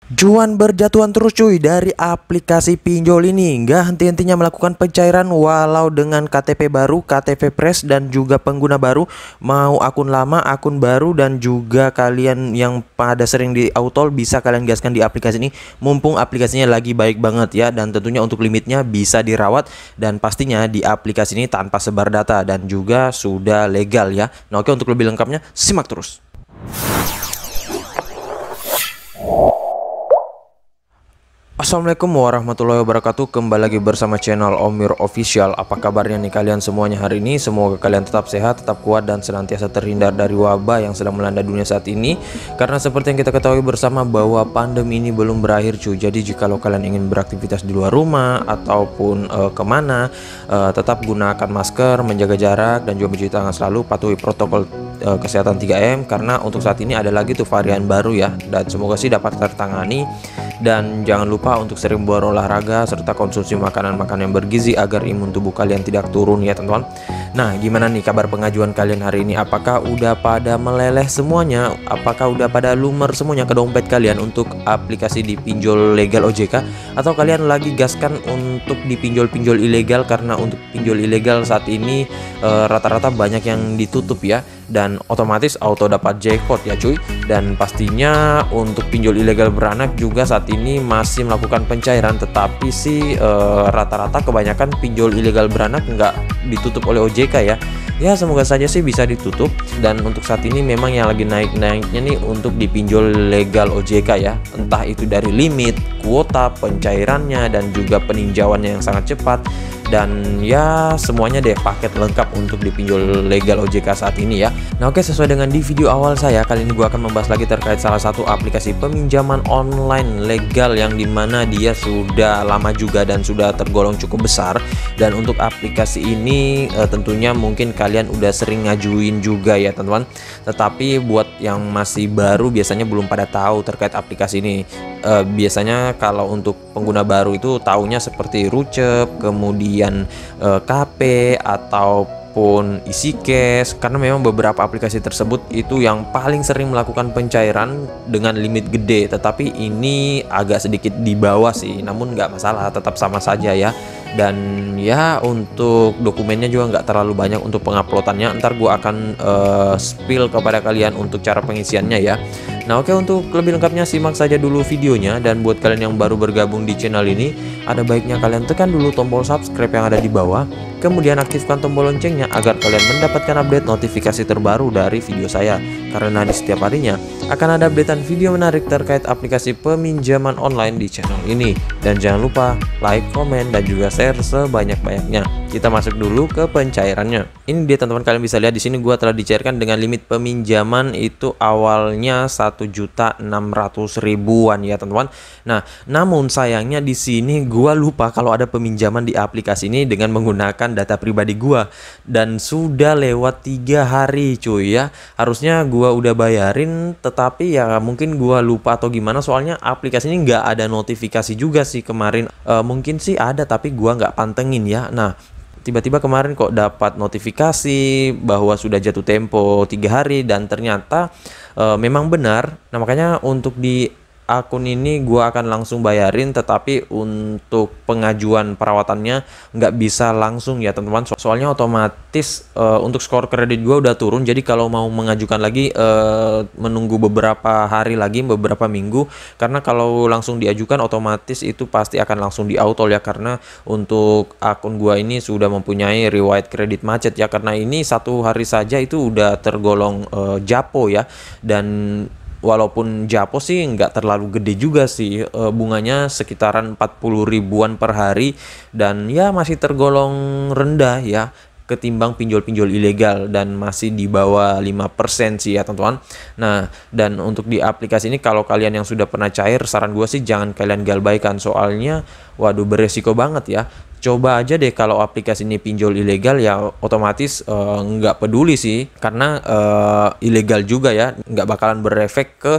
Cuan berjatuhan terus cuy dari aplikasi pinjol ini. Nggak henti-hentinya melakukan pencairan walau dengan KTP baru, KTP Fresh dan juga pengguna baru. Mau akun lama, akun baru dan juga kalian yang pada sering di autol bisa kalian gaskan di aplikasi ini. Mumpung aplikasinya lagi baik banget ya, dan tentunya untuk limitnya bisa dirawat. Dan pastinya di aplikasi ini tanpa sebar data dan juga sudah legal ya. Nah oke, untuk lebih lengkapnya simak terus. Assalamualaikum warahmatullahi wabarakatuh. Kembali lagi bersama channel Omir Official. Apa kabarnya nih kalian semuanya hari ini? Semoga kalian tetap sehat, tetap kuat dan senantiasa terhindar dari wabah yang sedang melanda dunia saat ini. Karena seperti yang kita ketahui bersama bahwa pandemi ini belum berakhir cuy. Jadi jikalau kalian ingin beraktivitas di luar rumah ataupun kemana, tetap gunakan masker, menjaga jarak dan juga mencuci tangan selalu. Patuhi protokol kesehatan 3M karena untuk saat ini ada lagi tuh varian baru ya. Dan semoga sih dapat tertangani. Dan jangan lupa untuk sering berolahraga serta konsumsi makanan-makanan yang bergizi agar imun tubuh kalian tidak turun ya teman-teman. Nah gimana nih kabar pengajuan kalian hari ini? Apakah udah pada meleleh semuanya? Apakah udah pada lumer semuanya ke dompet kalian untuk aplikasi di pinjol legal OJK? Atau kalian lagi gaskan untuk di pinjol-pinjol ilegal? Karena untuk pinjol ilegal saat ini rata-rata banyak yang ditutup ya, dan otomatis auto dapat jackpot ya cuy. Dan pastinya untuk pinjol ilegal beranak juga saat ini masih melakukan pencairan, tetapi sih rata-rata kebanyakan pinjol ilegal beranak nggak ditutup oleh OJK ya. Ya semoga saja sih bisa ditutup. Dan untuk saat ini memang yang lagi naik-naiknya nih untuk di pinjol legal OJK ya, entah itu dari limit, kuota, pencairannya dan juga peninjauannya yang sangat cepat. Dan ya semuanya deh paket lengkap untuk dipinjol legal OJK saat ini ya. Nah oke, sesuai dengan di video awal saya, kali ini gue akan membahas lagi terkait salah satu aplikasi peminjaman online legal yang dimana dia sudah lama juga dan sudah tergolong cukup besar. Dan untuk aplikasi ini tentunya mungkin kalian udah sering ngajuin juga ya teman-teman. Tetapi buat yang masih baru biasanya belum pada tahu terkait aplikasi ini. Biasanya kalau untuk pengguna baru itu taunya seperti Rucep, kemudian KP ataupun isi cash, karena memang beberapa aplikasi tersebut itu yang paling sering melakukan pencairan dengan limit gede. Tetapi ini agak sedikit di bawah sih, namun nggak masalah, tetap sama saja ya. Dan ya untuk dokumennya juga nggak terlalu banyak untuk penguploadannya. Ntar gue akan spill kepada kalian untuk cara pengisiannya ya. Nah oke, untuk lebih lengkapnya simak saja dulu videonya. Dan buat kalian yang baru bergabung di channel ini, ada baiknya kalian tekan dulu tombol subscribe yang ada di bawah, kemudian aktifkan tombol loncengnya agar kalian mendapatkan update notifikasi terbaru dari video saya. Karena di setiap harinya akan ada updatean video menarik terkait aplikasi peminjaman online di channel ini. Dan jangan lupa like, komen, dan juga share sebanyak-banyaknya. Kita masuk dulu ke pencairannya. Ini dia teman-teman, kalian bisa lihat di sini gua telah dicairkan dengan limit peminjaman itu awalnya 1.600.000 ya teman-teman. Nah, namun sayangnya di sini gua lupa kalau ada peminjaman di aplikasi ini dengan menggunakan data pribadi gua, dan sudah lewat 3 hari cuy ya. Harusnya gua udah bayarin, tetapi ya mungkin gua lupa atau gimana, soalnya aplikasi ini nggak ada notifikasi juga sih kemarin. Mungkin sih ada tapi gua nggak pantengin ya. Nah tiba-tiba kemarin kok dapat notifikasi bahwa sudah jatuh tempo 3 hari, dan ternyata memang benar. Nah makanya untuk di akun ini gua akan langsung bayarin, tetapi untuk pengajuan perawatannya nggak bisa langsung ya teman-teman. Soalnya otomatis untuk skor kredit gua udah turun, jadi kalau mau mengajukan lagi menunggu beberapa hari lagi, beberapa minggu. Karena kalau langsung diajukan otomatis itu pasti akan langsung di auto ya, karena untuk akun gua ini sudah mempunyai riwayat kredit macet ya. Karena ini 1 hari saja itu udah tergolong japo ya. Dan walaupun japo sih nggak terlalu gede juga sih, bunganya sekitaran 40 ribuan per hari, dan ya masih tergolong rendah ya ketimbang pinjol-pinjol ilegal, dan masih di bawah 5% sih ya teman-teman. Nah dan untuk di aplikasi ini kalau kalian yang sudah pernah cair, saran gue sih jangan kalian galbaikan, soalnya waduh beresiko banget ya. coba aja deh kalau aplikasi ini pinjol ilegal ya otomatis nggak peduli sih, karena ilegal juga ya, nggak bakalan berefek ke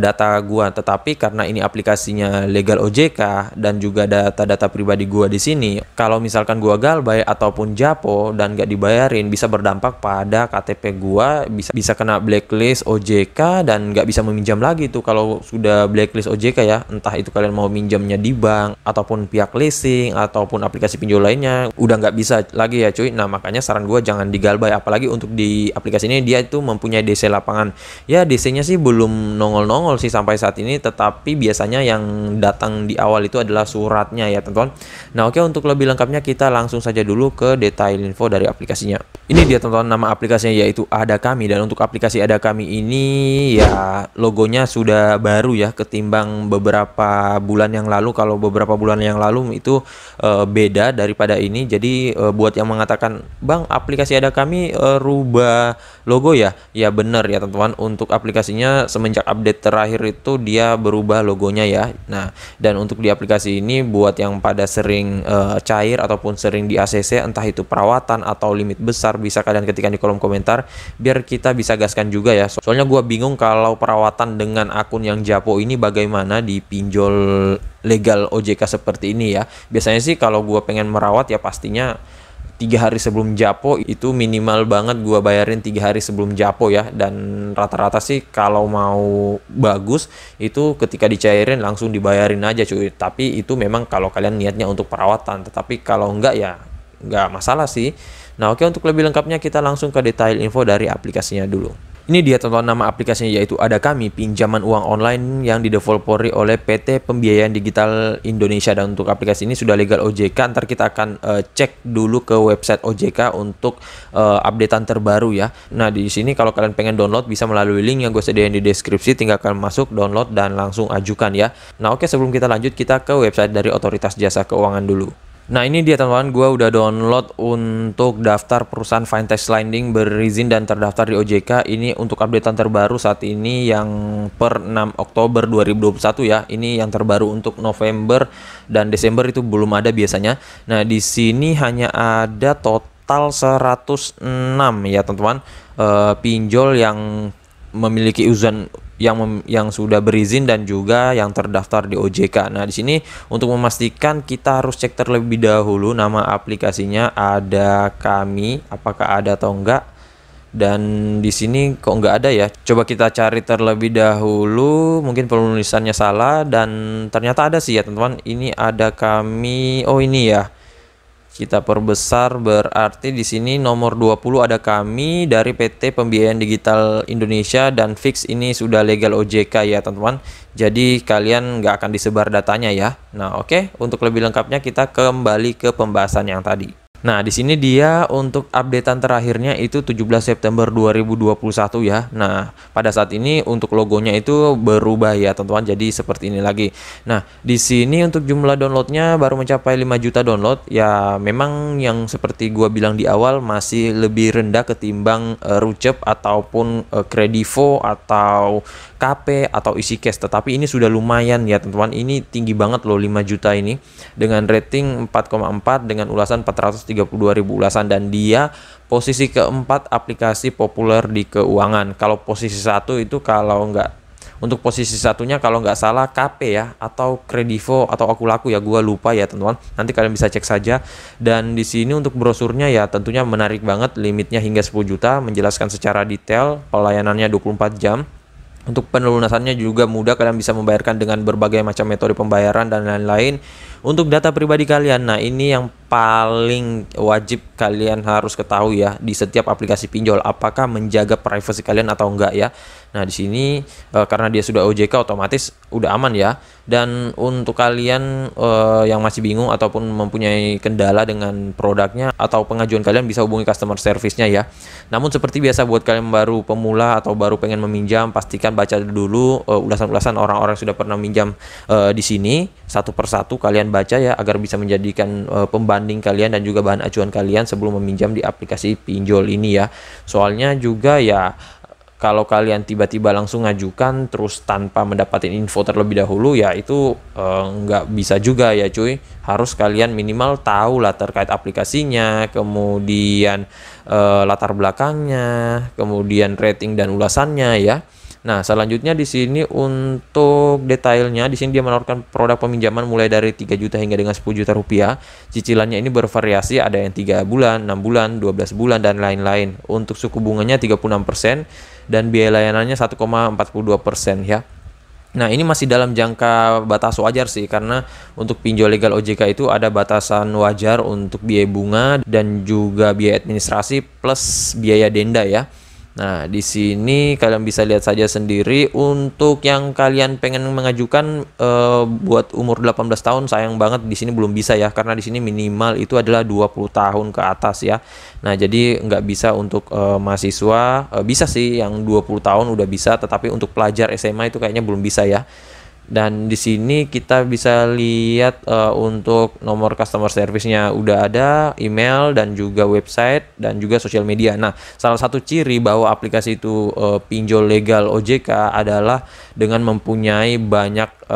data gua. Tetapi karena ini aplikasinya legal OJK dan juga data-data pribadi gua di sini, kalau misalkan gua galbay ataupun japo dan nggak dibayarin, bisa berdampak pada KTP gua, bisa kena blacklist OJK dan nggak bisa meminjam lagi tuh kalau sudah blacklist OJK ya. Entah itu kalian mau minjamnya di bank ataupun pihak leasing ataupun aplikasi pinjol lainnya, udah nggak bisa lagi ya cuy. Nah makanya saran gue jangan digalbay, apalagi untuk di aplikasi ini dia itu mempunyai DC lapangan. Ya DC-nya sih belum nongol-nongol sih sampai saat ini, tetapi biasanya yang datang di awal itu adalah suratnya ya teman-teman. Nah oke, untuk lebih lengkapnya kita langsung saja dulu ke detail info dari aplikasinya. Ini dia teman-teman nama aplikasinya, yaitu Ada Kami. Dan untuk aplikasi Ada Kami ini ya logonya sudah baru ya ketimbang beberapa bulan yang lalu. Kalau beberapa bulan yang lalu itu beda daripada ini. Jadi buat yang mengatakan, "Bang, aplikasi Ada Kami rubah logo ya?" Ya benar ya teman-teman, untuk aplikasinya semenjak update terakhir itu dia berubah logonya ya. Nah, dan untuk di aplikasi ini buat yang pada sering cair ataupun sering di ACC, entah itu perawatan atau limit besar, bisa kalian ketikkan di kolom komentar biar kita bisa gaskan juga ya. Soalnya gua bingung kalau perawatan dengan akun yang japo ini bagaimana di pinjol legal OJK seperti ini ya. Biasanya sih kalau gua pengen merawat ya pastinya 3 hari sebelum japo, itu minimal banget gua bayarin 3 hari sebelum japo ya. Dan rata-rata sih kalau mau bagus itu ketika dicairin langsung dibayarin aja cuy. Tapi itu memang kalau kalian niatnya untuk perawatan, tetapi kalau enggak ya nggak masalah sih. Nah oke, untuk lebih lengkapnya kita langsung ke detail info dari aplikasinya dulu. Ini dia teman-teman nama aplikasinya, yaitu Ada Kami, pinjaman uang online yang dideveloperi oleh PT Pembiayaan Digital Indonesia. Dan untuk aplikasi ini sudah legal OJK. Ntar kita akan cek dulu ke website OJK untuk updatean terbaru ya. Nah di sini kalau kalian pengen download bisa melalui link yang gue sediain di deskripsi, tinggal kalian masuk, download dan langsung ajukan ya. Nah oke, sebelum kita lanjut kita ke website dari Otoritas Jasa Keuangan dulu. Nah ini dia teman-teman, gue udah download untuk daftar perusahaan fintech lending berizin dan terdaftar di OJK. Ini untuk updatean terbaru saat ini yang per 6 Oktober 2021 ya. Ini yang terbaru, untuk November dan Desember itu belum ada biasanya. Nah di sini hanya ada total 106 ya teman-teman, pinjol yang memiliki izin yang sudah berizin dan juga yang terdaftar di OJK. Nah, di sini untuk memastikan kita harus cek terlebih dahulu nama aplikasinya Ada Kami, apakah ada atau enggak. Dan di sini kok enggak ada ya. Coba kita cari terlebih dahulu, mungkin penulisannya salah dan ternyata ada sih ya teman-teman. Ini Ada Kami. Oh, ini ya. Kita perbesar, berarti di sini nomor 20 Ada Kami dari PT Pembiayaan Digital Indonesia, dan fix ini sudah legal OJK ya teman-teman. Jadi kalian nggak akan disebar datanya ya. Nah oke, untuk lebih lengkapnya kita kembali ke pembahasan yang tadi. Nah, di sini dia untuk updatean terakhirnya itu 17 September 2021 ya. Nah, pada saat ini untuk logonya itu berubah ya, teman-teman. Jadi seperti ini lagi. Nah, di sini untuk jumlah downloadnya baru mencapai 5 juta download. Ya, memang yang seperti gua bilang di awal masih lebih rendah ketimbang Rucep ataupun Kredivo atau KP atau EasyCash. Tetapi ini sudah lumayan ya, teman-teman. Ini tinggi banget loh 5 juta ini dengan rating 4,4 dengan ulasan 432.000 ulasan, dan dia posisi keempat aplikasi populer di keuangan. Kalau posisi satu itu kalau nggak, untuk posisi satunya kalau nggak salah KP ya, atau Kredivo atau Akulaku ya, gua lupa ya teman-teman. Nanti kalian bisa cek saja. Dan di sini untuk brosurnya ya tentunya menarik banget, limitnya hingga 10 juta, menjelaskan secara detail, pelayanannya 24 jam. Untuk penelunasannya juga mudah, kalian bisa membayarkan dengan berbagai macam metode pembayaran dan lain-lain. Untuk data pribadi kalian, nah ini yang paling wajib kalian harus ketahui ya di setiap aplikasi pinjol, apakah menjaga privasi kalian atau enggak ya. Nah di sini karena dia sudah OJK otomatis udah aman ya. Dan untuk kalian yang masih bingung ataupun mempunyai kendala dengan produknya atau pengajuan, kalian bisa hubungi customer service-nya ya. Namun seperti biasa buat kalian baru pemula atau baru pengen meminjam, pastikan baca dulu ulasan-ulasan orang-orang yang sudah pernah minjam di sini satu persatu, kalian baca ya agar bisa menjadikan pembanding kalian dan juga bahan acuan kalian sebelum meminjam di aplikasi pinjol ini ya. Soalnya juga ya kalau kalian tiba-tiba langsung ngajukan terus tanpa mendapatkan info terlebih dahulu, ya itu nggak bisa juga ya cuy. Harus kalian minimal tahu lah terkait aplikasinya, kemudian latar belakangnya, kemudian rating dan ulasannya ya. Nah, selanjutnya di sini untuk detailnya, di sini dia menawarkan produk peminjaman mulai dari 3 juta hingga dengan 10 juta rupiah. Cicilannya ini bervariasi, ada yang 3 bulan, 6 bulan, 12 bulan, dan lain-lain. Untuk suku bunganya 36% dan biaya layanannya 1,42% ya. Nah, ini masih dalam jangka batas wajar sih, karena untuk pinjol legal OJK itu ada batasan wajar untuk biaya bunga dan juga biaya administrasi plus biaya denda ya. Nah, di sini kalian bisa lihat saja sendiri. Untuk yang kalian pengen mengajukan buat umur 18 tahun, sayang banget di sini belum bisa ya, karena di sini minimal itu adalah 20 tahun ke atas ya. Nah, jadi nggak bisa untuk mahasiswa, bisa sih yang 20 tahun udah bisa, tetapi untuk pelajar SMA itu kayaknya belum bisa ya. Dan di sini kita bisa lihat untuk nomor customer service-nya udah ada, email dan juga website dan juga sosial media. Nah, salah satu ciri bahwa aplikasi itu pinjol legal OJK adalah dengan mempunyai banyak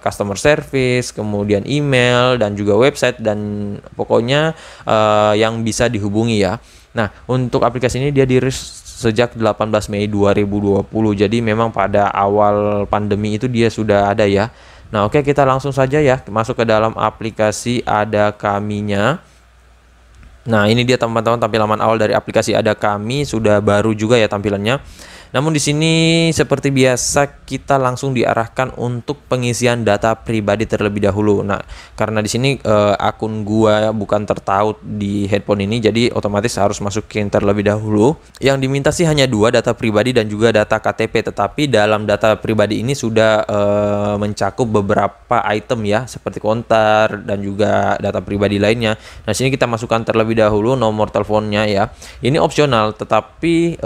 customer service, kemudian email dan juga website, dan pokoknya yang bisa dihubungi ya. Nah, untuk aplikasi ini dia dirilis sejak 18 Mei 2020. Jadi memang pada awal pandemi itu dia sudah ada ya. Nah, oke, kita langsung saja ya masuk ke dalam aplikasi Ada Kami-nya. Nah, ini dia teman-teman tampilan awal dari aplikasi Ada Kami, sudah baru juga ya tampilannya. Namun di sini seperti biasa kita langsung diarahkan untuk pengisian data pribadi terlebih dahulu. Nah, karena di sini akun gua bukan tertaut di headphone ini, jadi otomatis harus masukin terlebih dahulu. Yang diminta sih hanya 2, data pribadi dan juga data KTP. Tetapi dalam data pribadi ini sudah mencakup beberapa item ya, seperti kontak dan juga data pribadi lainnya. Nah, sini kita masukkan terlebih dahulu nomor teleponnya ya. Ini opsional, tetapi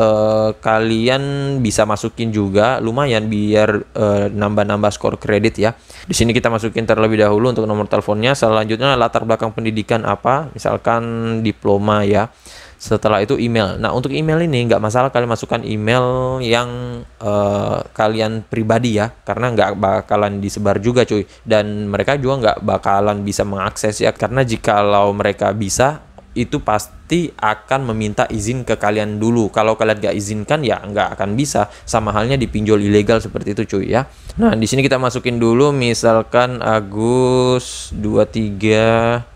kalian bisa masukin juga, lumayan biar nambah-nambah skor kredit ya. Di sini kita masukin terlebih dahulu untuk nomor teleponnya. Selanjutnya latar belakang pendidikan apa, misalkan diploma ya. Setelah itu email. Nah, untuk email ini nggak masalah kalian masukkan email yang kalian pribadi ya, karena nggak bakalan disebar juga cuy, dan mereka juga nggak bakalan bisa mengakses ya, karena jikalau mereka bisa, itu pasti akan meminta izin ke kalian dulu. Kalau kalian gak izinkan ya nggak akan bisa. Sama halnya di pinjol ilegal seperti itu cuy ya. Nah, di sini kita masukin dulu misalkan Agus 23,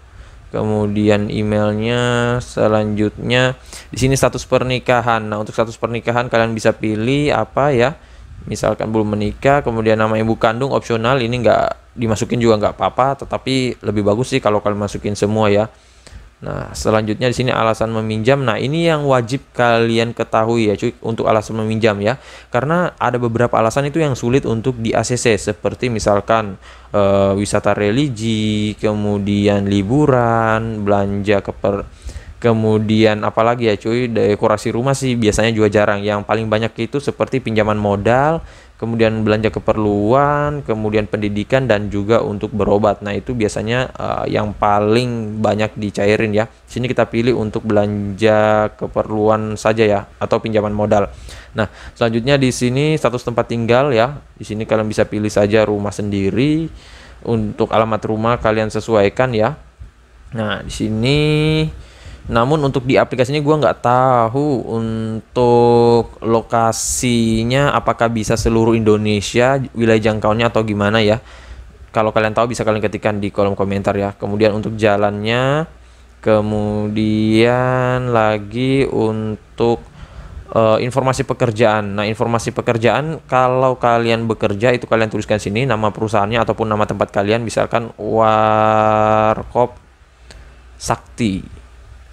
kemudian emailnya. Selanjutnya di sini status pernikahan. Nah, untuk status pernikahan kalian bisa pilih apa ya, misalkan belum menikah, kemudian nama ibu kandung opsional, ini nggak dimasukin juga nggak apa-apa, tetapi lebih bagus sih kalau kalian masukin semua ya. Nah, selanjutnya di sini alasan meminjam. Nah, ini yang wajib kalian ketahui ya cuy, untuk alasan meminjam ya. Karena ada beberapa alasan itu yang sulit untuk di ACC, seperti misalkan wisata religi, kemudian liburan, belanja kemudian apalagi ya cuy, dekorasi rumah sih biasanya juga jarang. Yang paling banyak itu seperti pinjaman modal, kemudian belanja keperluan, kemudian pendidikan, dan juga untuk berobat. Nah, itu biasanya yang paling banyak dicairin ya. Sini kita pilih untuk belanja keperluan saja ya, atau pinjaman modal. Nah, selanjutnya di sini status tempat tinggal ya. Di sini kalian bisa pilih saja rumah sendiri. Untuk alamat rumah kalian sesuaikan ya. Nah, di sini namun untuk di aplikasinya gue nggak tahu untuk lokasinya apakah bisa seluruh Indonesia, wilayah jangkauannya atau gimana ya. Kalau kalian tahu bisa kalian ketikkan di kolom komentar ya. Kemudian untuk jalannya, kemudian lagi untuk informasi pekerjaan. Nah, informasi pekerjaan kalau kalian bekerja itu kalian tuliskan sini nama perusahaannya ataupun nama tempat kalian, misalkan Warkop Sakti.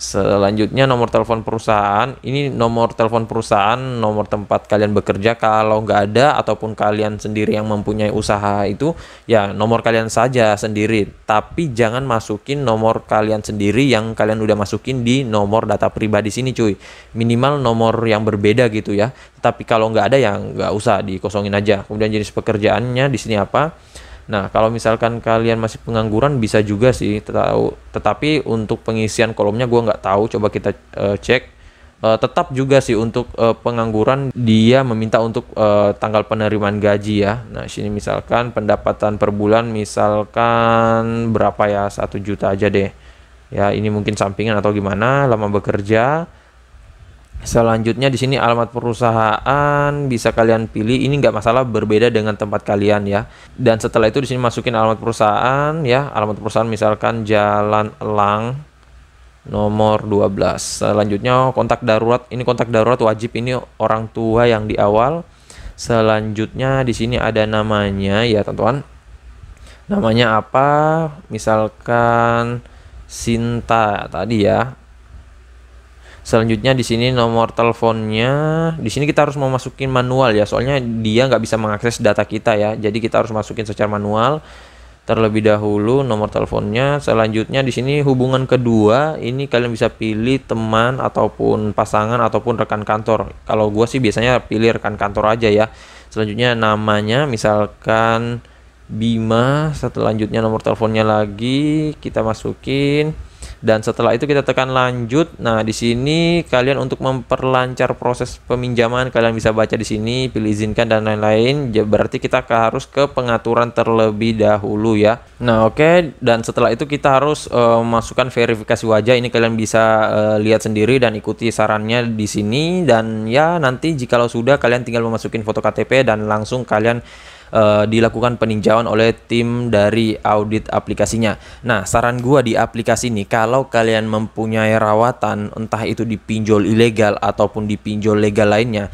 Selanjutnya nomor telepon perusahaan. Ini nomor telepon perusahaan, nomor tempat kalian bekerja. Kalau nggak ada ataupun kalian sendiri yang mempunyai usaha itu, ya nomor kalian saja sendiri. Tapi jangan masukin nomor kalian sendiri yang kalian udah masukin di nomor data pribadi sini cuy. Minimal nomor yang berbeda gitu ya. Tapi kalau nggak ada ya nggak usah, dikosongin aja. Kemudian jenis pekerjaannya di sini apa. Nah, kalau misalkan kalian masih pengangguran bisa juga sih, tetapi untuk pengisian kolomnya gue nggak tahu, coba kita cek. tetap juga sih untuk pengangguran dia meminta untuk tanggal penerimaan gaji ya. Nah, sini misalkan pendapatan per bulan misalkan berapa ya, 1 juta aja deh. Ya, ini mungkin sampingan atau gimana, lama bekerja. Selanjutnya di sini alamat perusahaan bisa kalian pilih, ini nggak masalah, berbeda dengan tempat kalian ya. Dan setelah itu di sini masukin alamat perusahaan ya, alamat perusahaan misalkan Jalan Elang nomor 12. Selanjutnya kontak darurat, ini kontak darurat wajib, ini orang tua yang di awal. Selanjutnya di sini ada namanya ya teman-teman. Namanya apa? Misalkan Sinta tadi ya. Selanjutnya di sini nomor teleponnya, di sini kita harus memasukin manual ya, soalnya dia nggak bisa mengakses data kita ya, jadi kita harus masukin secara manual terlebih dahulu nomor teleponnya. Selanjutnya di sini hubungan kedua, ini kalian bisa pilih teman ataupun pasangan ataupun rekan kantor. Kalau gue sih biasanya pilih rekan kantor aja ya. Selanjutnya namanya misalkan Bima, selanjutnya nomor teleponnya lagi kita masukin. Dan setelah itu kita tekan lanjut. Nah, di sini kalian untuk memperlancar proses peminjaman, kalian bisa baca di sini, pilih izinkan dan lain-lain. Berarti kita harus ke pengaturan terlebih dahulu ya. Nah, oke. Dan setelah itu kita harus masukkan verifikasi wajah. Ini kalian bisa lihat sendiri dan ikuti sarannya di sini. Dan ya, nanti jikalau sudah, kalian tinggal memasukin foto KTP dan langsung kalian dilakukan peninjauan oleh tim dari audit aplikasinya. Nah, saran gua di aplikasi ini, kalau kalian mempunyai rawatan entah itu di pinjol ilegal ataupun di pinjol legal lainnya,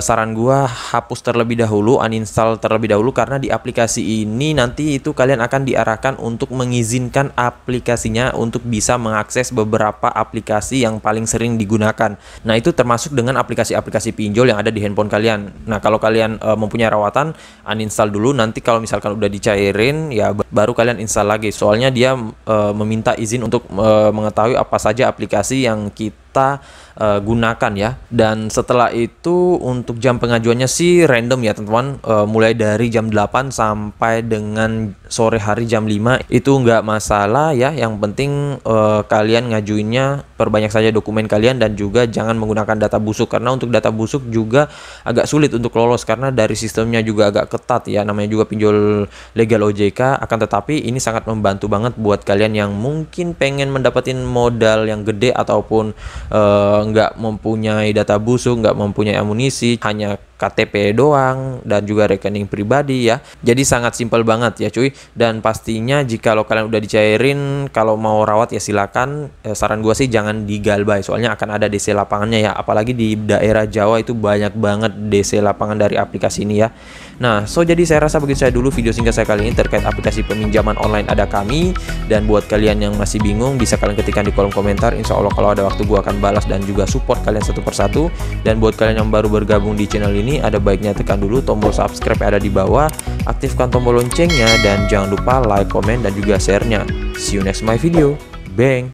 saran gua hapus terlebih dahulu, uninstall terlebih dahulu, karena di aplikasi ini nanti itu kalian akan diarahkan untuk mengizinkan aplikasinya untuk bisa mengakses beberapa aplikasi yang paling sering digunakan. Nah, itu termasuk dengan aplikasi-aplikasi pinjol yang ada di handphone kalian. Nah, kalau kalian mempunyai rawatan, uninstall dulu, nanti kalau misalkan udah dicairin ya baru kalian install lagi, soalnya dia meminta izin untuk mengetahui apa saja aplikasi yang kita gunakan ya. Dan setelah itu untuk jam pengajuannya sih random ya teman-teman, mulai dari jam 8 sampai dengan sore hari jam 5 itu nggak masalah ya. Yang penting kalian ngajuinnya perbanyak saja dokumen kalian dan juga jangan menggunakan data busuk, karena untuk data busuk juga agak sulit untuk lolos karena dari sistemnya juga agak ketat ya, namanya juga pinjol legal OJK. Akan tetapi ini sangat membantu banget buat kalian yang mungkin pengen mendapatkan modal yang gede ataupun nggak mempunyai data busuk, nggak mempunyai amunisi, hanya KTP doang dan juga rekening pribadi ya. Jadi sangat simpel banget ya cuy. Dan pastinya jika kalian udah dicairin, kalau mau rawat ya silakan. Saran gua sih jangan digalbay, soalnya akan ada DC lapangannya ya. Apalagi di daerah Jawa itu banyak banget DC lapangan dari aplikasi ini ya. Nah, jadi saya rasa begitu saya dulu video singkat saya kali ini terkait aplikasi peminjaman online Ada Kami. Dan buat kalian yang masih bingung, bisa kalian ketikkan di kolom komentar. Insya Allah kalau ada waktu gua akan balas dan juga support kalian satu persatu. Dan buat kalian yang baru bergabung di channel ini, ada baiknya tekan dulu tombol subscribe yang ada di bawah, aktifkan tombol loncengnya, dan jangan lupa like, komen, dan juga share-nya. See you next my video. Bang!